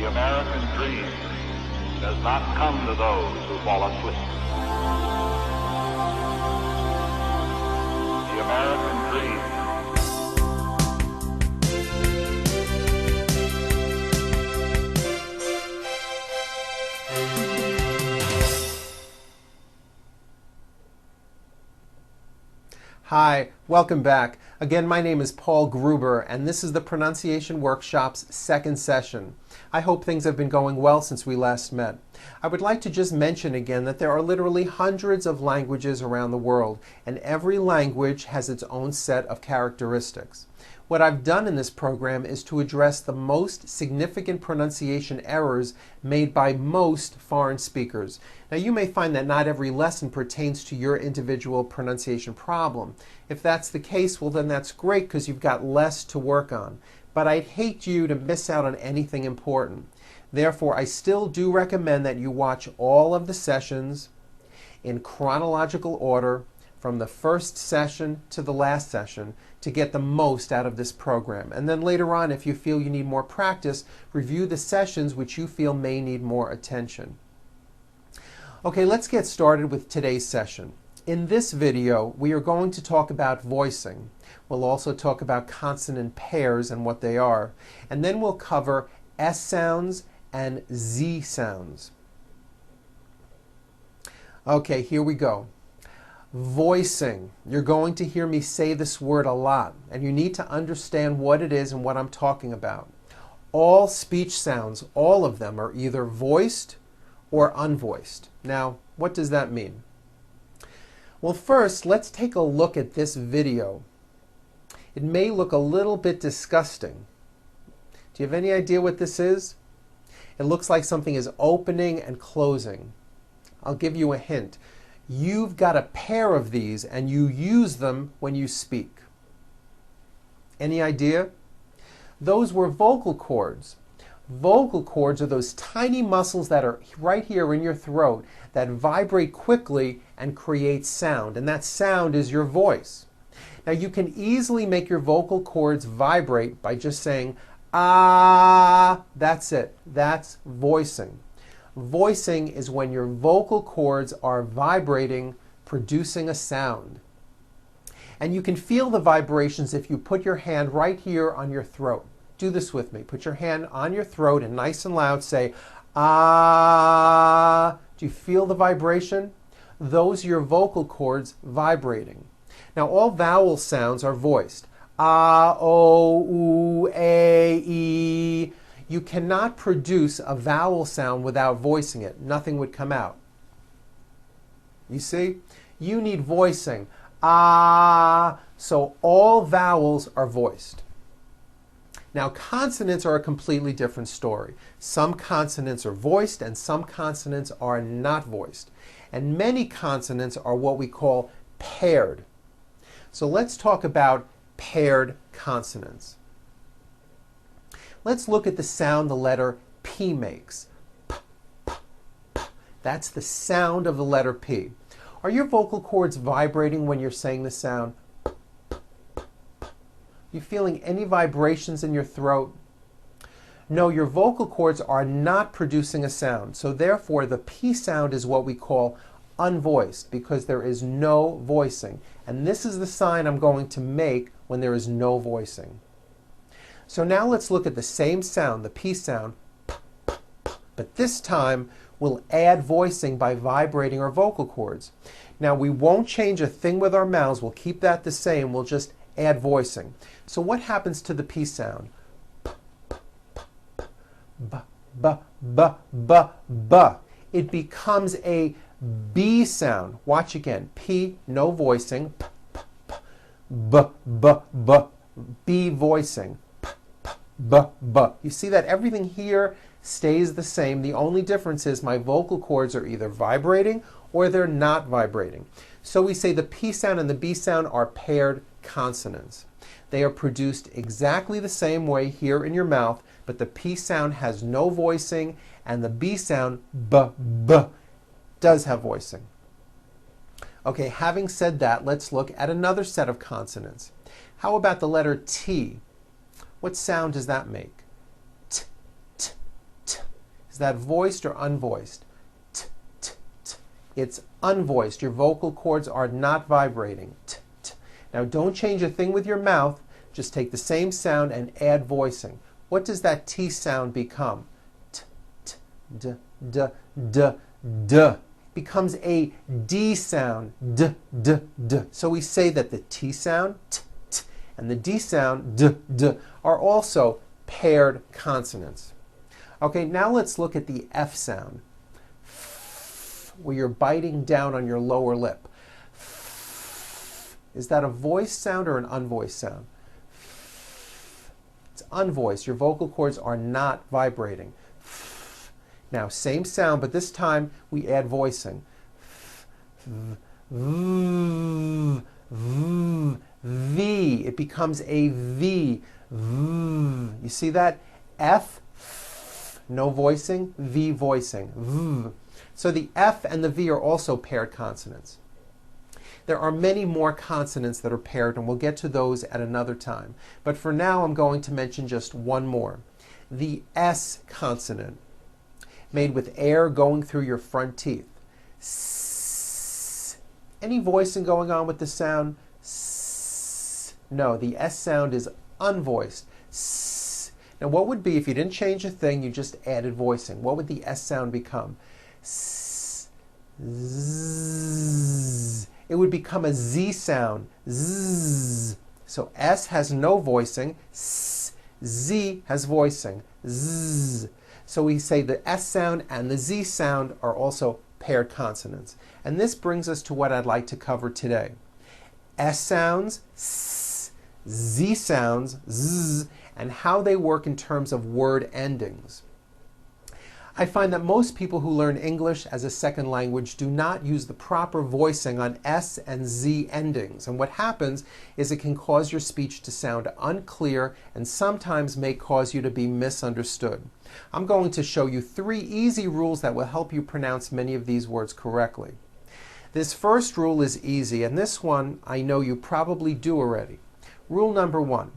The American dream does not come to those who fall asleep. The American dream. Hi, welcome back. Again, my name is Paul Gruber, and this is the Pronunciation Workshop's second session. I hope things have been going well since we last met. I would like to just mention again that there are literally hundreds of languages around the world, and every language has its own set of characteristics. What I've done in this program is to address the most significant pronunciation errors made by most foreign speakers. Now, you may find that not every lesson pertains to your individual pronunciation problem. If that's the case, well then that's great because you've got less to work on. But I'd hate you to miss out on anything important. Therefore, I still do recommend that you watch all of the sessions in chronological order from the first session to the last session to get the most out of this program. And then later on, if you feel you need more practice, review the sessions which you feel may need more attention. Okay, let's get started with today's session. In this video, we are going to talk about voicing. We'll also talk about consonant pairs and what they are. And then we'll cover S sounds and Z sounds. Okay, here we go. Voicing. You're going to hear me say this word a lot, and you need to understand what it is and what I'm talking about. All speech sounds, all of them, are either voiced or unvoiced. Now, what does that mean? Well, first, let's take a look at this video. It may look a little bit disgusting. Do you have any idea what this is? It looks like something is opening and closing. I'll give you a hint. You've got a pair of these and you use them when you speak. Any idea? Those were vocal cords. Vocal cords are those tiny muscles that are right here in your throat that vibrate quickly and create sound, and that sound is your voice. Now you can easily make your vocal cords vibrate by just saying, ah, that's it. That's voicing. Voicing is when your vocal cords are vibrating, producing a sound. And you can feel the vibrations if you put your hand right here on your throat. Do this with me. Put your hand on your throat and nice and loud say, ah. Do you feel the vibration? Those are your vocal cords vibrating. Now all vowel sounds are voiced. Ah, o, u, a, e. You cannot produce a vowel sound without voicing it. Nothing would come out. You see? You need voicing. Ah. So all vowels are voiced. Now consonants are a completely different story. Some consonants are voiced and some consonants are not voiced. And many consonants are what we call paired. So let's talk about paired consonants. Let's look at the sound the letter P makes. P, p, p. That's the sound of the letter P. Are your vocal cords vibrating when you're saying the sound P, p, p, p? You feeling any vibrations in your throat? No, your vocal cords are not producing a sound. So therefore, the P sound is what we call unvoiced because there is no voicing. And this is the sign I'm going to make when there is no voicing. So now let's look at the same sound, the P sound, p, p, p, but this time we'll add voicing by vibrating our vocal cords. Now we won't change a thing with our mouths, we'll keep that the same, we'll just add voicing. So what happens to the P sound? P, p, p, p, b, b, b, b, b. It becomes a B sound. Watch again, P, no voicing, p, p, p, b, b, b, B voicing. B, b. You see that everything here stays the same. The only difference is my vocal cords are either vibrating or they're not vibrating. So we say the P sound and the B sound are paired consonants. They are produced exactly the same way here in your mouth, but the P sound has no voicing and the B sound, b, b, does have voicing. Okay, having said that, let's look at another set of consonants. How about the letter T? What sound does that make? T, t, t. Is that voiced or unvoiced? T, t, t. It's unvoiced. Your vocal cords are not vibrating. T, t. Now don't change a thing with your mouth. Just take the same sound and add voicing. What does that T sound become? T, t, d, d, d, d. Becomes a D sound. D, d, d. So we say that the T sound, t, t, and the D sound, d, d, are also paired consonants. Okay, now let's look at the F sound, where you're biting down on your lower lip. Is that a voiced sound or an unvoiced sound? It's unvoiced. Your vocal cords are not vibrating. Now, same sound, but this time we add voicing. V. It becomes a V. You see that? F, no voicing, V voicing. V. So the F and the V are also paired consonants. There are many more consonants that are paired, and we'll get to those at another time. But for now, I'm going to mention just one more. The S consonant, made with air going through your front teeth. S. Any voicing going on with the sound? S. No, the S sound is unvoiced. S. Now what would be, if you didn't change a thing, you just added voicing? What would the S sound become? S. Z. It would become a Z sound. Z. So S has no voicing. S. Z has voicing. Z. So we say the S sound and the Z sound are also paired consonants. And this brings us to what I'd like to cover today. S sounds, S, Z sounds, Z, and how they work in terms of word endings. I find that most people who learn English as a second language do not use the proper voicing on S and Z endings. And what happens is it can cause your speech to sound unclear and sometimes may cause you to be misunderstood. I'm going to show you 3 easy rules that will help you pronounce many of these words correctly. This first rule is easy, and this one I know you probably do already. Rule number 1.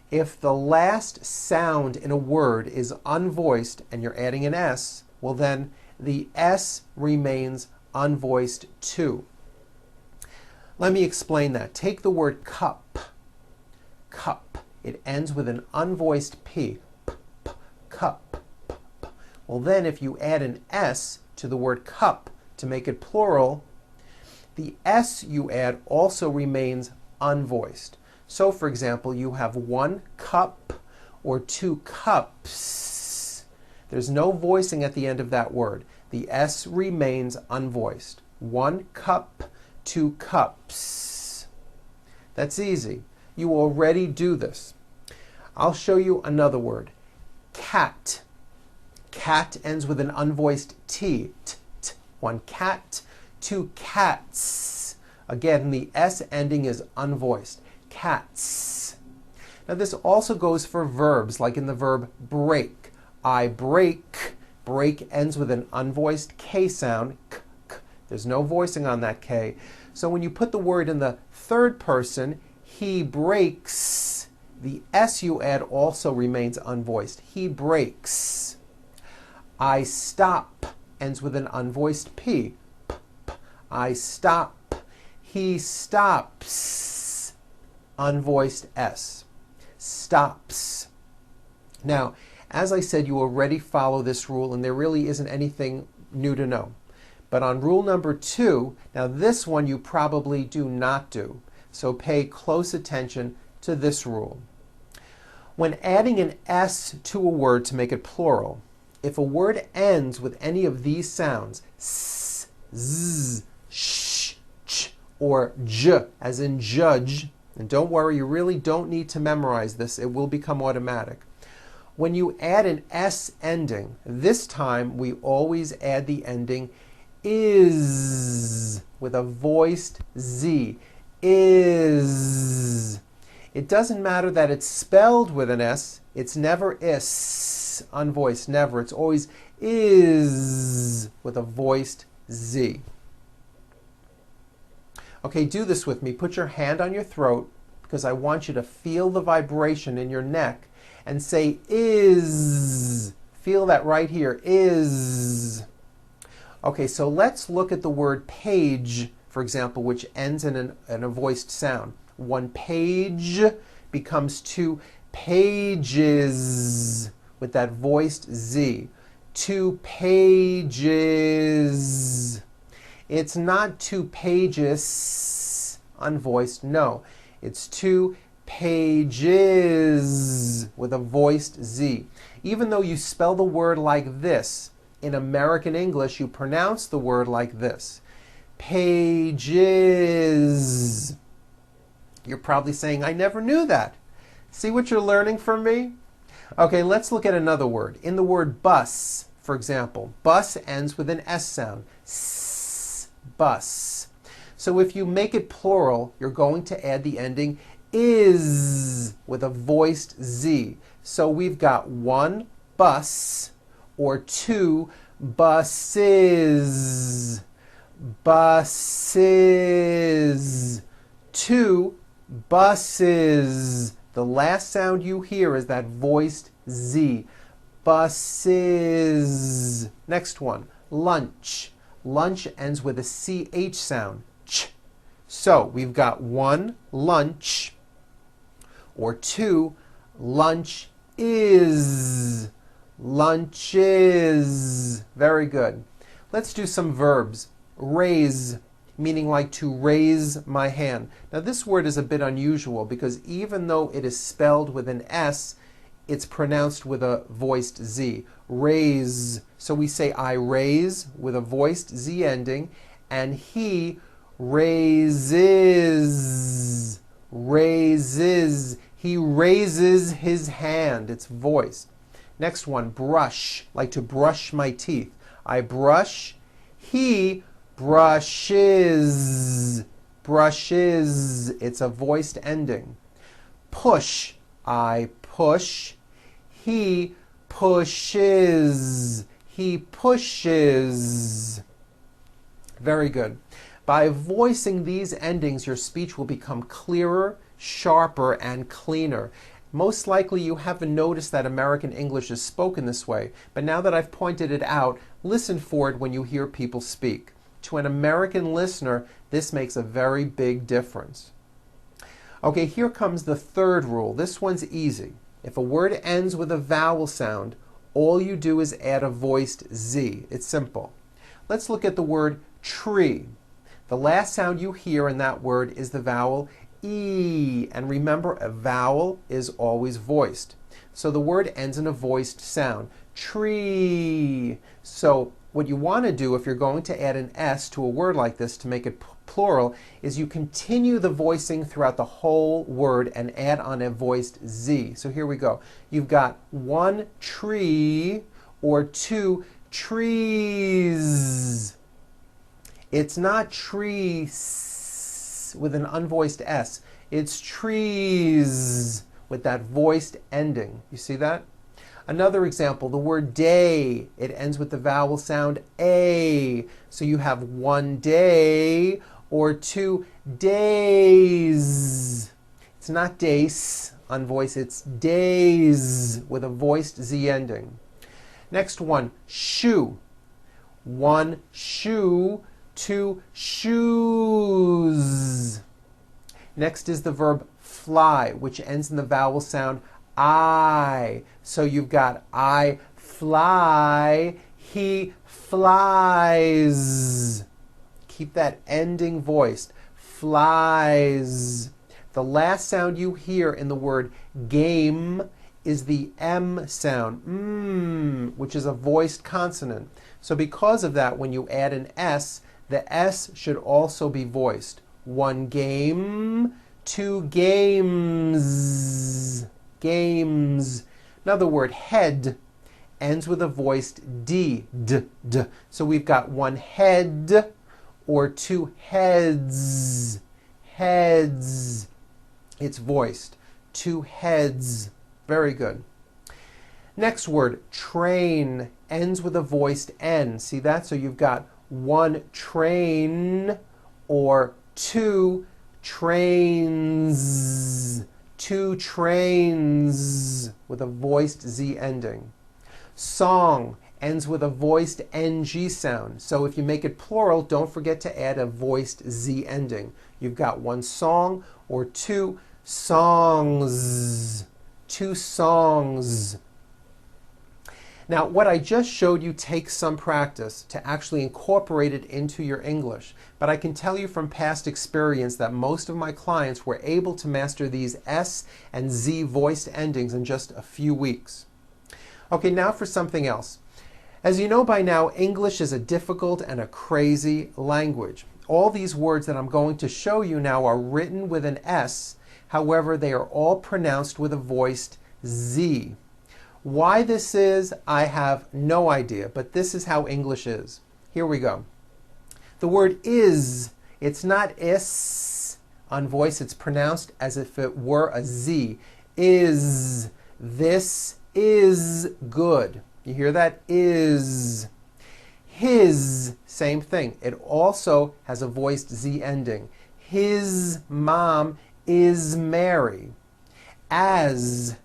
If the last sound in a word is unvoiced and you're adding an S, well then the S remains unvoiced too. Let me explain that. Take the word cup. Cup. It ends with an unvoiced P. P, p, cup. P, p. Well then if you add an S to the word cup to make it plural, the S you add also remains unvoiced. So, for example, you have 1 cup or 2 cups. There's no voicing at the end of that word. The S remains unvoiced. 1 cup, 2 cups. That's easy. You already do this. I'll show you another word. Cat. Cat ends with an unvoiced T. T, t. 1 cat, 2 cats. Again, the S ending is unvoiced. Cats. Now this also goes for verbs, like in the verb break. I break. Break ends with an unvoiced K sound. K, k. There's no voicing on that K. So when you put the word in the third person, he breaks, the S you add also remains unvoiced. He breaks. I stop ends with an unvoiced P. P, p. I stop. He stops. Unvoiced S. Stops. Now, as I said, you already follow this rule, and there really isn't anything new to know. But on rule number 2, now this one you probably do not do. So pay close attention to this rule. When adding an S to a word to make it plural, if a word ends with any of these sounds, S, Z, Sh, Ch, or J, as in judge, and don't worry, you really don't need to memorize this. It will become automatic. When you add an S ending, this time we always add the ending is with a voiced Z. Is. It doesn't matter that it's spelled with an S. It's never is, unvoiced, never. It's always is with a voiced Z. Okay, do this with me. Put your hand on your throat because I want you to feel the vibration in your neck and say is Feel that right here. Is. Okay, so let's look at the word page, for example, which ends in a voiced sound. One page becomes two pages with that voiced Z. Two pages. It's not two pages, unvoiced, no. It's two pages with a voiced Z. Even though you spell the word like this, in American English, you pronounce the word like this. Pages. You're probably saying, I never knew that. See what you're learning from me? Okay, let's look at another word. In the word bus, for example, bus ends with an S sound. S, bus. So if you make it plural, you're going to add the ending is with a voiced Z. So we've got one bus or two buses. Buses. Two buses. The last sound you hear is that voiced Z. Buses. Next one, lunch. Lunch ends with a CH sound. Ch. So we've got one lunch or two lunch is. Lunches. Very good. Let's do some verbs. Raise, meaning like to raise my hand. Now this word is a bit unusual because even though it is spelled with an S, it's pronounced with a voiced Z. Raise. So we say I raise with a voiced Z ending, and he raises. Raises. He raises his hand. It's voiced. Next one, brush, like to brush my teeth. I brush, he brushes. Brushes. It's a voiced ending. Push, I push, he pushes. He pushes. Very good. By voicing these endings, your speech will become clearer, sharper, and cleaner. Most likely you haven't noticed that American English is spoken this way, but now that I've pointed it out, listen for it when you hear people speak. To an American listener, this makes a very big difference. Okay, here comes the third rule. This one's easy. If a word ends with a vowel sound, all you do is add a voiced Z. It's simple. Let's look at the word tree. The last sound you hear in that word is the vowel E. And remember, a vowel is always voiced. So the word ends in a voiced sound. Tree. So what you want to do if you're going to add an S to a word like this to make it plural is you continue the voicing throughout the whole word and add on a voiced Z. So here we go. You've got one tree or two trees. It's not trees with an unvoiced S. It's trees with that voiced ending. You see that? Another example, the word day. It ends with the vowel sound A. So you have one day or two days. It's not days, unvoiced. It's days with a voiced Z ending. Next one, shoe. One shoe, two shoes. Next is the verb fly, which ends in the vowel sound I. So you've got I fly, he flies. Keep that ending voiced. Flies. The last sound you hear in the word game is the M sound, which is a voiced consonant. So because of that, when you add an S, the S should also be voiced. One game, two games. Games. Another word, head, ends with a voiced D, d, d. So we've got one head or two heads. Heads. It's voiced. Two heads. Very good. Next word, train, ends with a voiced N. See that? So you've got one train or two trains. Two trains with a voiced Z ending. Song ends with a voiced NG sound. So if you make it plural, don't forget to add a voiced Z ending. You've got one song or two songs. Two songs. Now, what I just showed you takes some practice to actually incorporate it into your English. But I can tell you from past experience that most of my clients were able to master these S and Z voiced endings in just a few weeks. Okay, now for something else. As you know by now, English is a difficult and a crazy language. All these words that I'm going to show you now are written with an S. However, they are all pronounced with a voiced Z. Why this is, I have no idea, but this is how English is. Here we go. The word is, it's not is on voice, it's pronounced as if it were a Z. Is, this is good. You hear that? Is. His, same thing. It also has a voiced Z ending. His mom is Mary. As,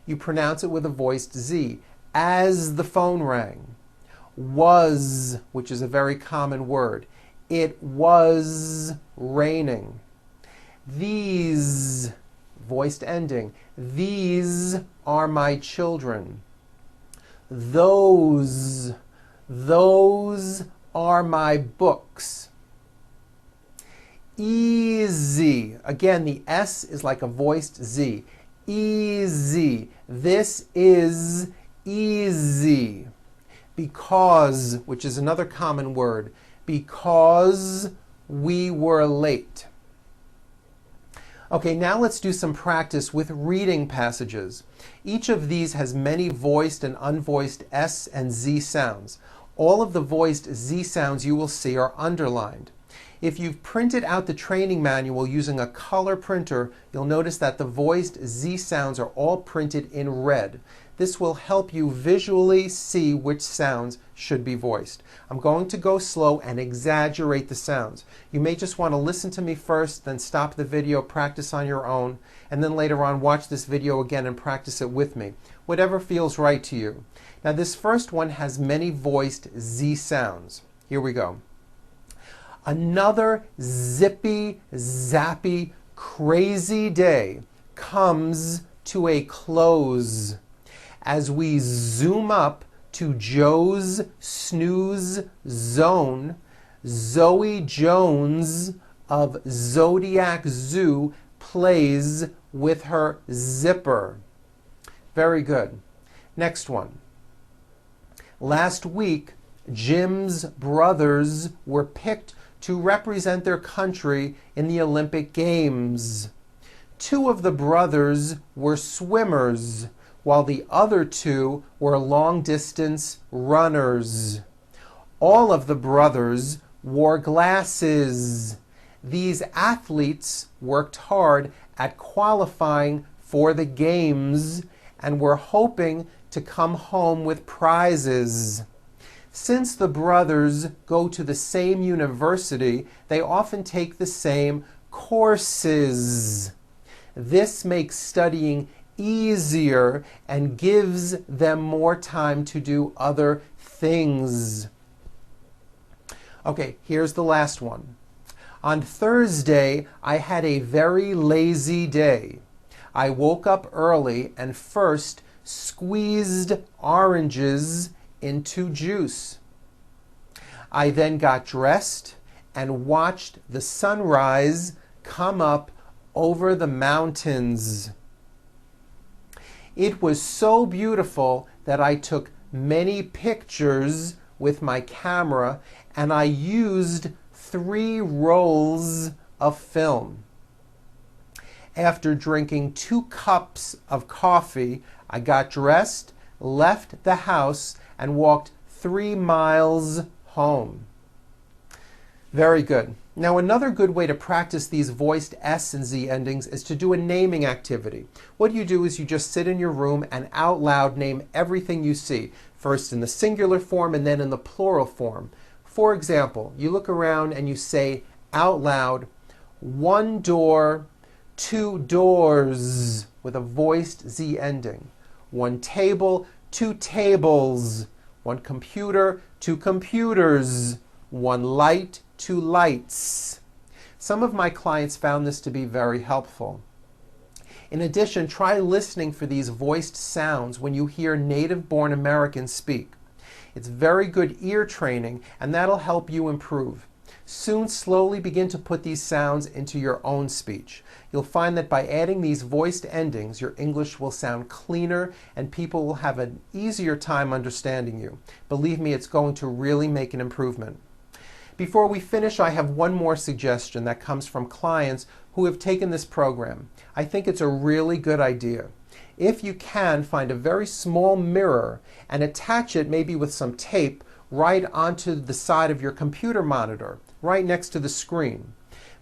you pronounce it with a voiced Z. As the phone rang. Was, which is a very common word. It was raining. These, voiced ending. These are my children. Those are my books. Easy. Again, the S is like a voiced Z. Easy. This is easy. Because, which is another common word, because we were late. Okay, now let's do some practice with reading passages. Each of these has many voiced and unvoiced S and Z sounds. All of the voiced Z sounds you will see are underlined. If you've printed out the training manual using a color printer, you'll notice that the voiced Z sounds are all printed in red. This will help you visually see which sounds should be voiced. I'm going to go slow and exaggerate the sounds. You may just want to listen to me first, then stop the video, practice on your own, and then later on watch this video again and practice it with me. Whatever feels right to you. Now this first one has many voiced Z sounds. Here we go. Another zippy, zappy, crazy day comes to a close as we zoom up to Joe's snooze zone. Zoe Jones of Zodiac Zoo plays with her zipper. Very good. Next one. Last week, Jim's brothers were picked to represent their country in the Olympic Games. Two of the brothers were swimmers, while the other two were long-distance runners. All of the brothers wore glasses. These athletes worked hard at qualifying for the games and were hoping to come home with prizes. Since the brothers go to the same university, they often take the same courses. This makes studying easier and gives them more time to do other things. Okay, here's the last one. On Thursday, I had a very lazy day. I woke up early and first squeezed oranges into juice. I then got dressed and watched the sunrise come up over the mountains. It was so beautiful that I took many pictures with my camera and I used 3 rolls of film. After drinking 2 cups of coffee, I got dressed, left the house, and walked 3 miles home. Very good. Now another good way to practice these voiced S and Z endings is to do a naming activity. What you do is you just sit in your room and out loud name everything you see, first in the singular form and then in the plural form. For example, you look around and you say out loud, 1 door, 2 doors, with a voiced Z ending. 1 table, 2 tables. 1 computer, 2 computers. 1 light, 2 lights. Some of my clients found this to be very helpful. In addition, try listening for these voiced sounds when you hear native-born Americans speak. It's very good ear training, and that'll help you improve. Soon, slowly begin to put these sounds into your own speech. You'll find that by adding these voiced endings, your English will sound cleaner and people will have an easier time understanding you. Believe me, it's going to really make an improvement. Before we finish, I have one more suggestion that comes from clients who have taken this program. I think it's a really good idea. If you can, find a very small mirror and attach it maybe with some tape right onto the side of your computer monitor, right next to the screen.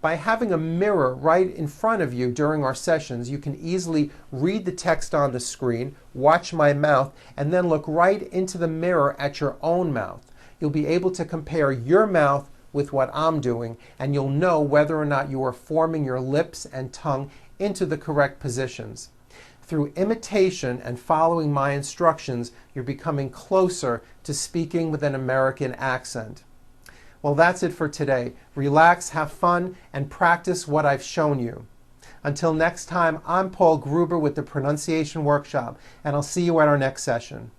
By having a mirror right in front of you during our sessions, you can easily read the text on the screen, watch my mouth, and then look right into the mirror at your own mouth. You'll be able to compare your mouth with what I'm doing, and you'll know whether or not you are forming your lips and tongue into the correct positions. Through imitation and following my instructions, you're becoming closer to speaking with an American accent. Well, that's it for today. Relax, have fun, and practice what I've shown you. Until next time, I'm Paul Gruber with the Pronunciation Workshop, and I'll see you at our next session.